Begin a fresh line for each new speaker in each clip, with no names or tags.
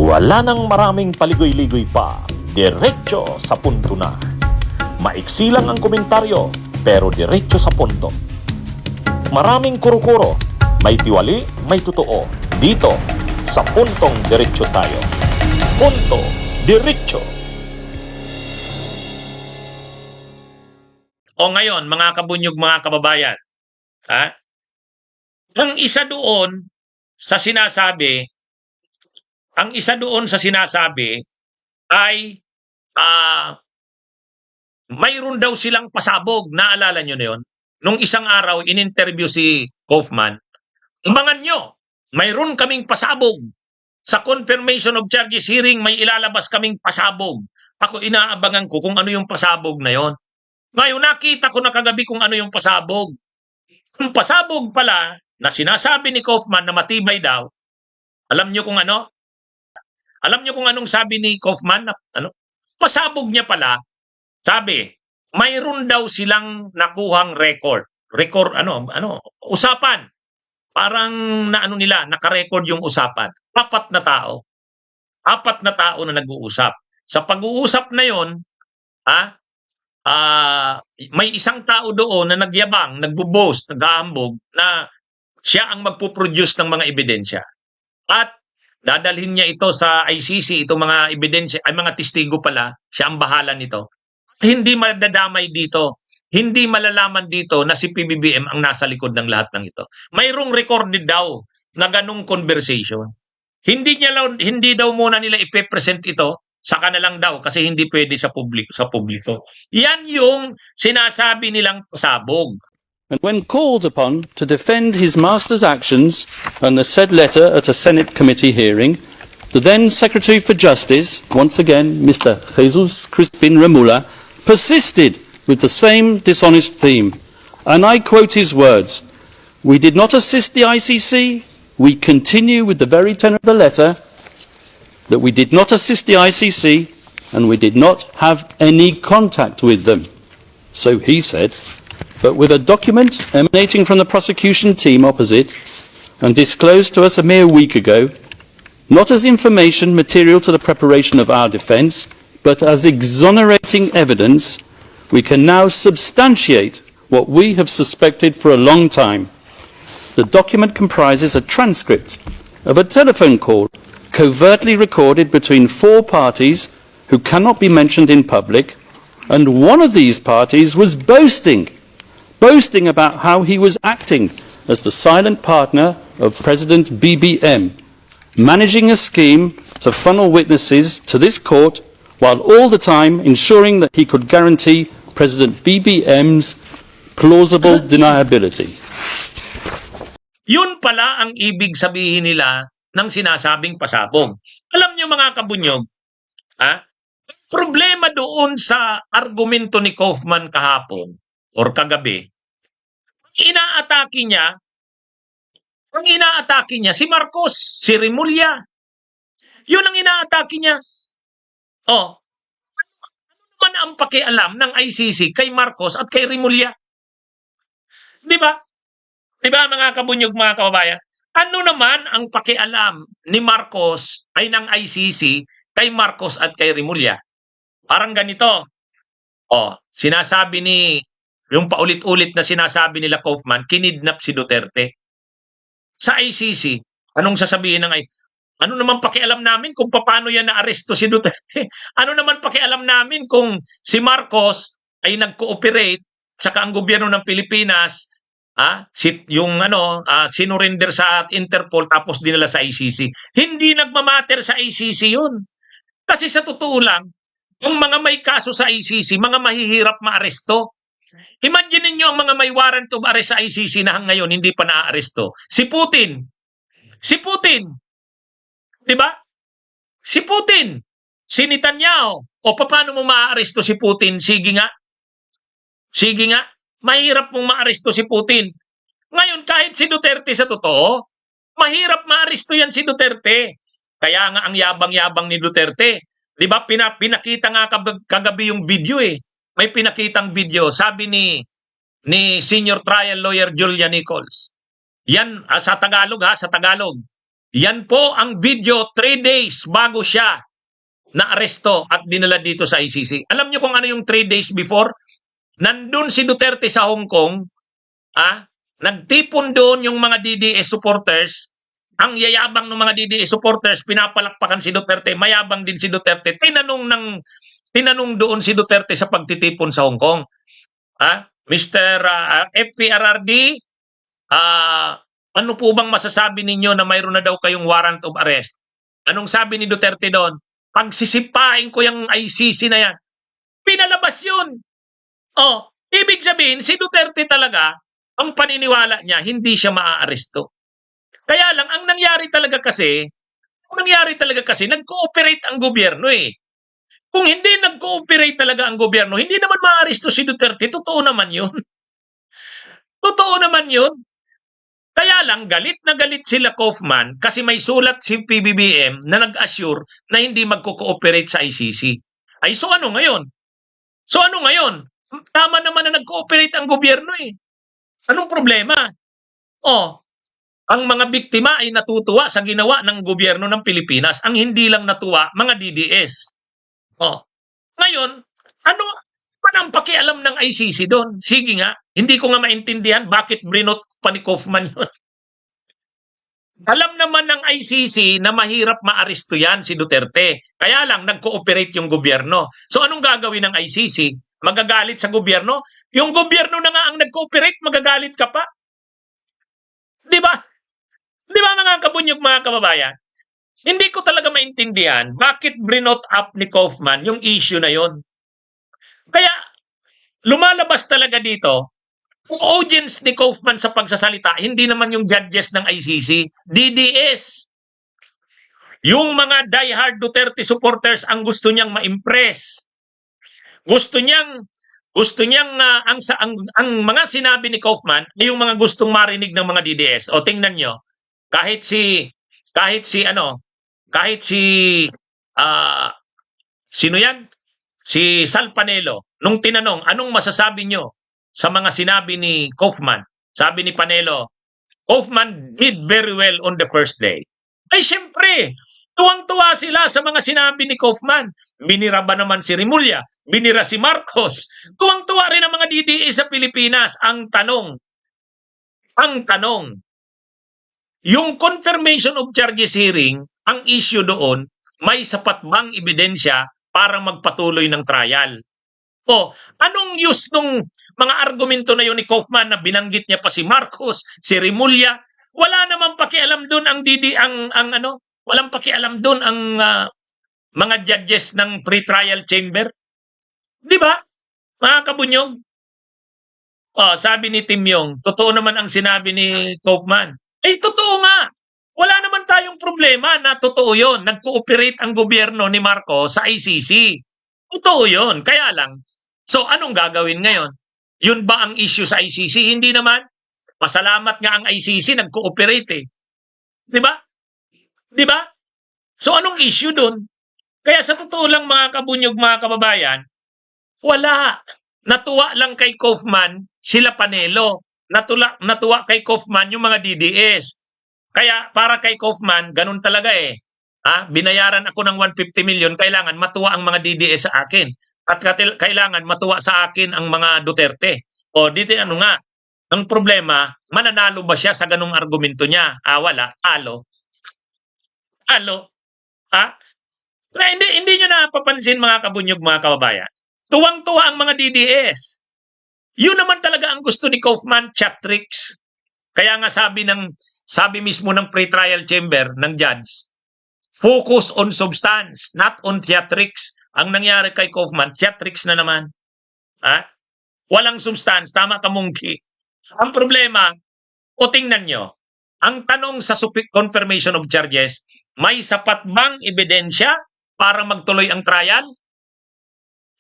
Wala nang maraming paligoy-ligoy pa, diretso sa punto na. Maiksi lang ang komentaryo, pero diretso sa punto. Maraming kuro-kuro, may tiwali, may totoo. Dito, sa puntong diretso tayo. Punto, diretso.
O ngayon, mga kabunyog, mga kababayan, ang isa doon sa sinasabi, ay mayroon daw silang pasabog. Naalala nyo na yun? Nung isang araw, in-interview si Kaufman, abangan nyo, mayroon kaming pasabog. Sa confirmation of charges hearing, may ilalabas kaming pasabog. Ako inaabangan ko kung ano yung pasabog na yon. Ngayon, nakita ko na kagabi kung ano yung pasabog. Yung pasabog pala na sinasabi ni Kaufman na matibay daw, alam nyo kung ano? Alam nyo kung anong sabi ni Kaufman? Pasabog niya pala, sabi, mayroon daw silang nakuhang record. Usapan. Parang naka-record yung usapan. Apat na tao na nag-uusap. Sa pag-uusap na yon, may isang tao doon na nagyabang, nagbo-boast, nag-aambog na siya ang magpo-produce ng mga ebidensya. At dadalhin niya ito sa ICC, itong mga ebidensya, ay mga testigo pala, siya ang bahala nito. At hindi madadamay dito, hindi malalaman dito na si PBBM ang nasa likod ng lahat ng ito. Mayroong recorded daw na ganung conversation. Hindi daw muna nila ipe-present ito, saka na lang daw kasi hindi pwede sa publiko. Yan yung sinasabi nilang pasabog.
And when called upon to defend his master's actions and the said letter at a Senate committee hearing, the then Secretary for Justice, once again Mr. Jesus Crispin Remulla, persisted with the same dishonest theme. And I quote his words, "We did not assist the ICC. We continue with the very tenor of the letter that we did not assist the ICC and we did not have any contact with them." So he said. But with a document emanating from the prosecution team opposite and disclosed to us a mere week ago, not as information material to the preparation of our defence, but as exonerating evidence, we can now substantiate what we have suspected for a long time. The document comprises a transcript of a telephone call covertly recorded between four parties who cannot be mentioned in public, and one of these parties was boasting about how he was acting as the silent partner of President BBM, managing a scheme to funnel witnesses to this court while all the time ensuring that he could guarantee President BBM's plausible deniability.
Yun pala ang ibig sabihin nila ng sinasabing pasabog. Alam niyo mga kabunyog, problema doon sa argumento ni Kaufman kahapon or kagabi, ang inaatake niya si Marcos, si Remulla. Yun ang inaatake niya. Ano naman ang pakialam ng ICC kay Marcos at kay Remulla? Di ba? Di ba mga kabunyog, mga kababayan? Ano naman ang pakialam ni Marcos ay ng ICC kay Marcos at kay Remulla? Parang ganito. Sinasabi yung paulit-ulit na sinasabi nila Kaufman, kinidnap si Duterte. Sa ICC, anong sasabihin ng ano naman pakialam namin kung paano yan na-aresto si Duterte? Ano naman pakialam namin kung si Marcos ay nag-cooperate saka ang gobyerno ng Pilipinas sinurinder sa Interpol tapos dinala sa ICC. Hindi nagmamatter sa ICC yun. Kasi sa totoo lang, yung mga may kaso sa ICC, mga mahihirap maaresto. Imagine niyo ang mga may warrant of arrest sa ICC na ngayon hindi pa naaaresto. Si Putin. Di ba? Si Putin. Si Netanyahu. O paano mo maaaresto si Putin? Sige nga. Mahirap mong maaresto si Putin. Ngayon, kahit si Duterte sa totoo, mahirap maaresto yan si Duterte. Kaya nga ang yabang-yabang ni Duterte. Di ba? Pinakita nga kagabi yung video eh. May pinakitang video. Sabi ni senior trial lawyer Julia Nichols. Yan, sa Tagalog. Yan po ang video 3 days bago siya na-aresto at dinala dito sa ICC. Alam niyo kung ano yung 3 days before? Nandun si Duterte sa Hong Kong, nagtipon doon yung mga DDS supporters. Ang yayabang ng mga DDS supporters, pinapalakpakan si Duterte, mayabang din si Duterte. Tinanong doon si Duterte sa pagtitipon sa Hong Kong. Mr. FPRRD, ano po bang masasabi ninyo na mayroon na daw kayong warrant of arrest? Anong sabi ni Duterte doon? Pagsisipain ko yung ICC na yan. Pinalabas yun. Ibig sabihin, si Duterte talaga, ang paniniwala niya, hindi siya maaaresto. Kaya lang, ang nangyari talaga kasi, nag-cooperate ang gobyerno eh. Kung hindi nag-cooperate talaga ang gobyerno, hindi naman maaaresto si Duterte. Totoo naman yun. Totoo naman yun. Kaya lang, galit na galit sila Kaufman kasi may sulat si PBBM na nag-assure na hindi magko-cooperate sa ICC. So ano ngayon? Tama naman na nag-cooperate ang gobyerno eh. Anong problema? Ang mga biktima ay natutuwa sa ginawa ng gobyerno ng Pilipinas. Ang hindi lang natuwa, mga DDS. Ngayon, ano ang pakialam ng ICC doon? Sige nga, hindi ko nga maintindihan bakit brinot pa ni Kaufman yun. Alam naman ng ICC na mahirap maaresto yan si Duterte. Kaya lang, nag-cooperate yung gobyerno. So anong gagawin ng ICC? Magagalit sa gobyerno? Yung gobyerno na nga ang nag-cooperate, magagalit ka pa? Di ba? Di ba mga kabunyog, mga kababayan? Hindi ko talaga maintindihan bakit brinot up ni Kaufman yung issue na yon. Kaya lumalabas talaga dito, ang audience ni Kaufman sa pagsasalita, hindi naman yung judges ng ICC, DDS. Yung mga diehard Duterte supporters ang gusto niyang ma-impress. Gusto niyang ang mga sinabi ni Kaufman ay yung mga gustong marinig ng mga DDS. Tingnan nyo, kahit si sino yan? Si Sal Panelo, nung tinanong, anong masasabi nyo sa mga sinabi ni Kaufman? Sabi ni Panelo, Kaufman did very well on the first day. Ay, siyempre, tuwang-tuwa sila sa mga sinabi ni Kaufman. Binira ba naman si Remulla? Binira si Marcos? Tuwang-tuwa rin ang mga DDA sa Pilipinas. Ang tanong, yung confirmation of charges hearing, ang issue doon, may sapat bang ebidensya para magpatuloy ng trial? Anong use nung mga argumento na yun ni Kaufman na binanggit niya pa si Marcos, si Remulla? Wala namang pakialam doon walang pakialam doon ang mga judges ng pre-trial chamber. Di ba? Mga kabunyog. Sabi ni Tim Yong, totoo naman ang sinabi ni Kaufman. Totoo nga. Wala naman tayong problema na totoo yun. Nag-cooperate ang gobyerno ni Marcos sa ICC. Totoo yun. Kaya lang, so anong gagawin ngayon? Yun ba ang issue sa ICC? Hindi naman. Pasalamat nga ang ICC, nag-cooperate eh. Di ba? Di ba? So anong issue dun? Kaya sa totoo lang mga kabunyog, mga kababayan, wala. Natuwa lang kay Kaufman sila Panelo. Natuwa kay Kaufman yung mga DDS. Kaya para kay Kaufman, ganun talaga eh. Binayaran ako ng 150 million, kailangan matuwa ang mga DDS sa akin. At kailangan matuwa sa akin ang mga Duterte. Dito ano nga, ang problema, mananalo ba siya sa ganung argumento niya? Wala, talo. Hindi nyo napapansin mga kabunyog, mga kababayan. Tuwang-tuwa ang mga DDS. Yun naman talaga ang gusto ni Kaufman, chat tricks. Kaya nga sabi mismo ng pre-trial chamber ng judge, focus on substance, not on theatrics. Ang nangyari kay Kaufman, theatrics na naman. Walang substance, tama ka Mungki. Ang problema, tingnan nyo, ang tanong sa confirmation of charges, may sapat bang ebidensya para magtuloy ang trial?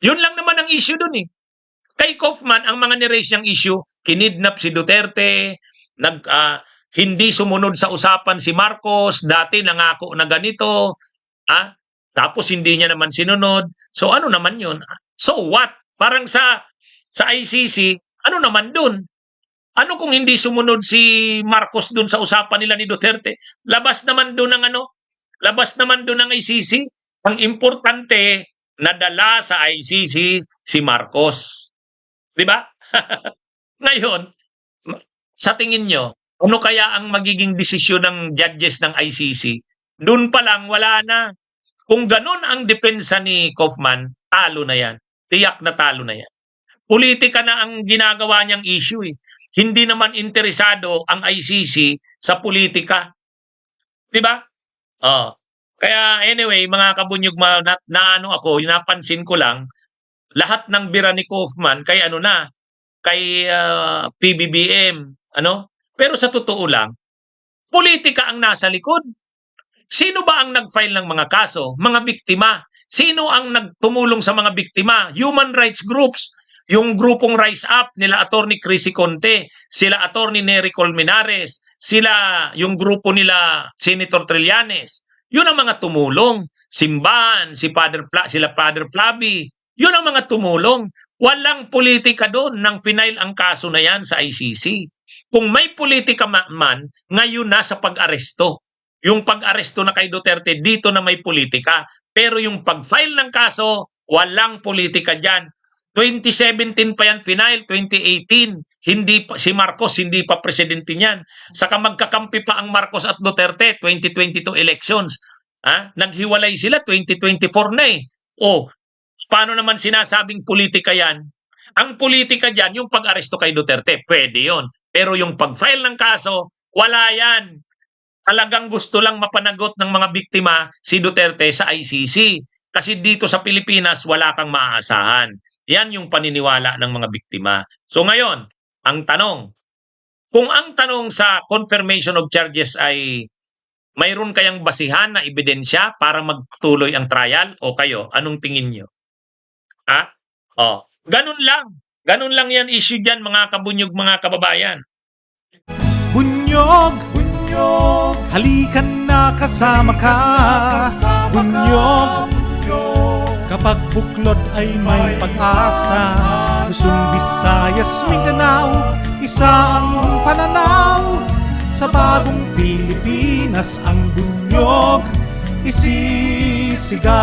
Yun lang naman ang issue dun eh. Kay Kaufman, ang mga ni-raise niyang issue, kinidnap si Duterte, hindi sumunod sa usapan si Marcos, dati nangako na ganito, tapos hindi niya naman sinunod. So ano naman yun? So what? Parang sa ICC, ano naman dun? Ano kung hindi sumunod si Marcos dun sa usapan nila ni Duterte? Labas naman dun ng labas naman dun ng ICC. Ang importante, nadala sa ICC si Marcos. Di ba? Ngayon, sa tingin nyo, ano kaya ang magiging desisyon ng judges ng ICC? Doon pa lang, wala na. Kung ganun ang depensa ni Kaufman, talo na yan. Tiyak na talo na yan. Politika na ang ginagawa niyang issue eh. Hindi naman interesado ang ICC sa politika. Di ba? Oh. Kaya anyway, mga kabunyog, ano ako, napansin ko lang, lahat ng bira ni Kaufman kay kay PBBM, ano? Pero sa totoo lang, politika ang nasa likod. Sino ba ang nag-file ng mga kaso? Mga biktima. Sino ang nagtumulong sa mga biktima? Human rights groups. Yung grupong Rise Up nila Attorney Chrissy Conte, sila Attorney Nery Colmenares, sila yung grupo nila Senator Trillanes. Yun ang mga tumulong. Simbahan, sila Father Flavi. Yun ang mga tumulong. Walang politika doon nang final ang kaso na yan sa ICC. Kung may politika man, ngayon na sa pag-aresto. Yung pag-aresto na kay Duterte, dito na may politika. Pero yung pag-file ng kaso, walang politika dyan. 2017 pa yan final, 2018. Si Marcos hindi pa presidente niyan. Saka magkakampi pa ang Marcos at Duterte 2022 elections. Naghiwalay sila 2024 na eh. Paano naman sinasabing politika yan? Ang politika dyan, yung pag-aresto kay Duterte, pwede yon. Pero yung pag-file ng kaso, wala yan. Talagang gusto lang mapanagot ng mga biktima si Duterte sa ICC. Kasi dito sa Pilipinas, wala kang maaasahan. Yan yung paniniwala ng mga biktima. So ngayon, ang tanong, kung ang tanong sa confirmation of charges ay mayroon kayang basihan na ebidensya para magtuloy ang trial o kayo, anong tingin nyo? Ganun lang. Ganun lang yan issue dyan mga kabunyog, mga kababayan.
Bunyog, bunyog, halikan na kasama ka. Bunyog, kapag buklod ay may pag-asa. Luzon, Visayas, Mindanao, isa ang pananaw. Sa bagong Pilipinas ang bunyog isisigaw.